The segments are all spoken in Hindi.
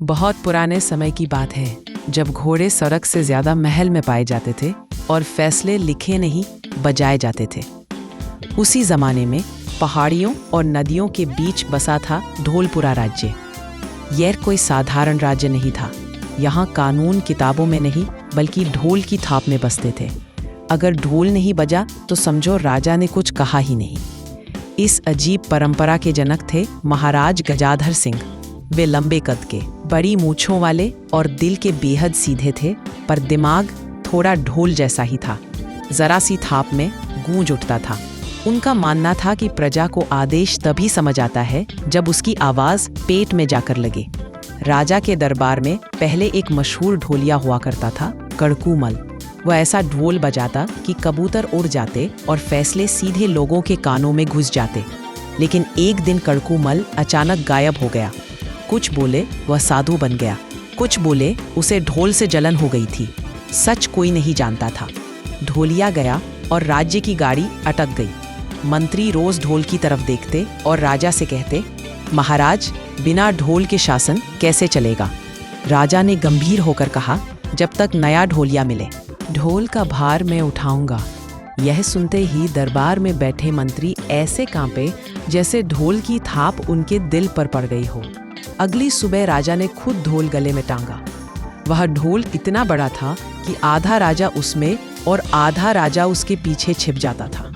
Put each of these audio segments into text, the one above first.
बहुत पुराने समय की बात है जब घोड़े सड़क से ज्यादा महल में पाए जाते थे और फैसले लिखे नहीं बजाए जाते थे। उसी जमाने में पहाड़ियों और नदियों के बीच बसा था ढोलपुरा राज्य। यह कोई साधारण राज्य नहीं था। यहाँ कानून किताबों में नहीं बल्कि ढोल की थाप में बसते थे। अगर ढोल नहीं बजा तो समझो राजा ने कुछ कहा ही नहीं। इस अजीब परंपरा के जनक थे महाराज गजाधर सिंह। वे लंबे कद के, बड़ी मूंछों वाले और दिल के बेहद सीधे थे, पर दिमाग थोड़ा ढोल जैसा ही था। जरा सी थाप में गूंज उठता था। उनका मानना था कि प्रजा को आदेश तभी समझ आता है जब उसकी आवाज पेट में जाकर लगे। राजा के दरबार में पहले एक मशहूर ढोलिया हुआ करता था, कड़कूमल। वह ऐसा ढोल बजाता कि कबूतर उड़ जाते और फैसले सीधे लोगों के कानों में घुस जाते। लेकिन एक दिन कड़कूमल अचानक गायब हो गया। कुछ बोले वह साधु बन गया, कुछ बोले उसे ढोल से जलन हो गई थी। सच कोई नहीं जानता था। ढोलिया गया और राज्य की गाड़ी अटक गई। मंत्री रोज ढोल की तरफ देखते और राजा से कहते, महाराज, बिना ढोल के शासन कैसे चलेगा? राजा ने गंभीर होकर कहा, जब तक नया ढोलिया मिले। ढोल का भार मैं उठाऊंगा। यह सुनते ही दरबार में बैठे मंत्री ऐसे कांपे जैसे ढोल की थाप उनके दिल पर पड़ गई हो। अगली सुबह राजा ने खुद ढोल गले में टांगा। वह ढोल इतना बड़ा था कि आधा राजा उसमें और आधा राजा उसके पीछे छिप जाता था।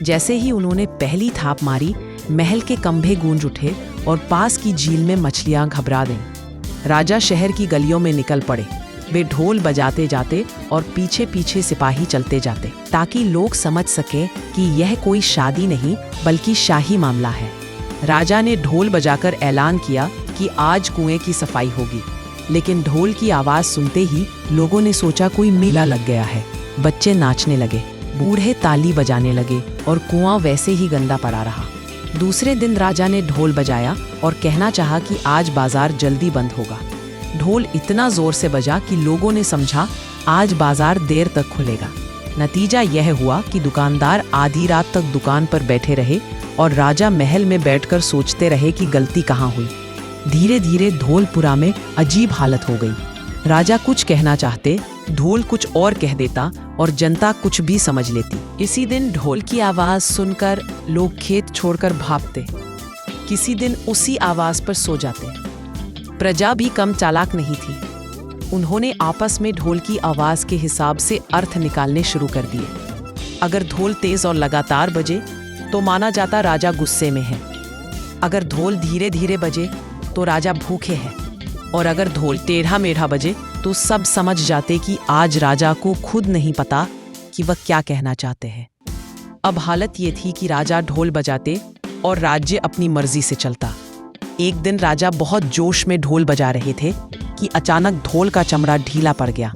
जैसे ही उन्होंने पहली थाप मारी, महल के खंभे गूंज उठे और पास की झील में मछलियां घबरा गईं। राजा शहर की गलियों में निकल पड़े। वे ढोल बजाते जाते और पीछे पीछे सिपाही चलते जाते, ताकि लोग समझ सके कि यह कोई शादी नहीं बल्कि शाही मामला है। राजा ने ढोल बजाकर ऐलान किया कि आज कुएं की सफाई होगी। लेकिन ढोल की आवाज सुनते ही लोगों ने सोचा कोई मेला लग गया है। बच्चे नाचने लगे, बूढ़े ताली बजाने लगे और कुआं वैसे ही गंदा पड़ा रहा। दूसरे दिन राजा ने ढोल बजाया और कहना चाहा कि आज बाजार जल्दी बंद होगा। ढोल इतना जोर से बजा कि लोगों ने समझा आज बाजार देर तक खुलेगा। नतीजा यह हुआ कि दुकानदार आधी रात तक दुकान पर बैठे रहे और राजा महल में बैठकर सोचते रहे कि गलती कहाँ हुई। धीरे धीरे ढोलपुरा में अजीब हालत हो गई। राजा कुछ कहना चाहते, ढोल कुछ और कह देता और जनता कुछ भी समझ लेती। इसी दिन ढोल की आवाज सुनकर लोग खेत छोड़कर भागते। किसी दिन उसी आवाज पर सो जाते। प्रजा भी कम चालाक नहीं थी। उन्होंने आपस में ढोल की आवाज के हिसाब से अर्थ निकालने शुरू कर दिए। अगर ढोल तेज और लगातार बजे तो माना जाता राजा गुस्से में है। अगर ढोल धीरे धीरे बजे तो राजा भूखे हैं। और अगर ढोल टेढ़ा मेढ़ा बजे तो सब समझ जाते कि आज राजा को खुद नहीं पता कि वह क्या कहना चाहते हैं। अब हालत ये थी कि राजा ढोल बजाते और राज्य अपनी मर्जी से चलता। एक दिन राजा बहुत जोश में ढोल बजा रहे थे कि अचानक ढोल का चमड़ा ढीला पड़ गया।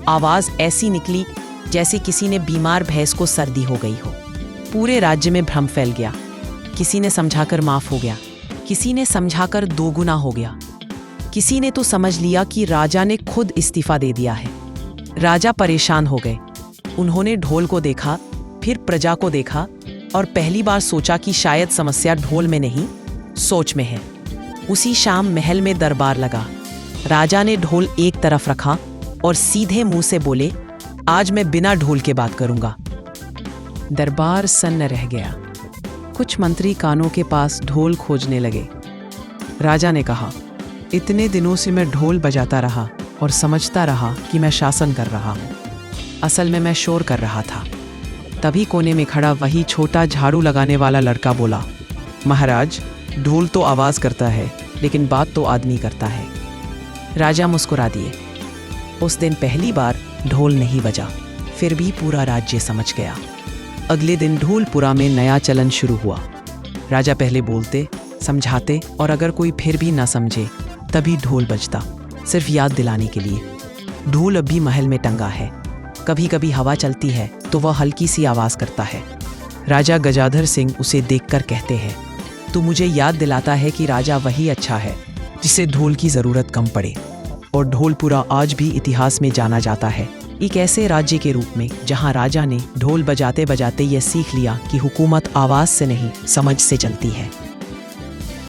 आवाज ऐसी निकली जैसे किसी ने बीमार भैंस को सर्दी हो गई हो। पूरे राज्य में भ्रम फैल गया। किसी ने समझाकर माफ हो गया, किसी ने समझाकर दोगुना हो गया। किसी ने तो समझ लिया कि राजा ने खुद इस्तीफा दे दिया है। राजा परेशान हो गए। उन्होंने ढोल को देखा, फिर प्रजा को देखा और पहली बार सोचा कि शायद समस्या ढोल में नहीं, सोच में है। उसी शाम महल में दरबार लगा। राजा ने ढोल एक तरफ रखा और सीधे मुंह से बोले, आज मैं बिना ढोल के बात करूंगा। दरबार सन्न रह गया। कुछ मंत्री कानों के पास ढोल खोजने लगे। राजा ने कहा, इतने दिनों से मैं ढोल बजाता रहा और समझता रहा कि मैं शासन कर रहा हूँ। असल में मैं शोर कर रहा था। तभी कोने में खड़ा वही छोटा झाड़ू लगाने वाला लड़का बोला, महाराज, ढोल तो आवाज करता है लेकिन बात तो आदमी करता है। राजा मुस्कुरा दिए। उस दिन पहली बार ढोल नहीं बजा, फिर भी पूरा राज्य समझ गया। अगले दिन ढोलपुरा में नया चलन शुरू हुआ। राजा पहले बोलते, समझाते और अगर कोई फिर भी ना समझे तभी ढोल बजता, सिर्फ याद दिलाने के लिए। ढोल अब भी महल में टंगा है। कभी कभी हवा चलती है तो वह हल्की सी आवाज करता है। राजा गजाधर सिंह उसे देखकर कहते हैं, तो मुझे याद दिलाता है कि राजा वही अच्छा है जिसे ढोल की जरूरत कम पड़े। और ढोलपुरा आज भी इतिहास में जाना जाता है, एक ऐसे राज्य के रूप में जहां राजा ने ढोल बजाते बजाते यह सीख लिया कि हुकूमत आवाज से नहीं समझ से चलती है।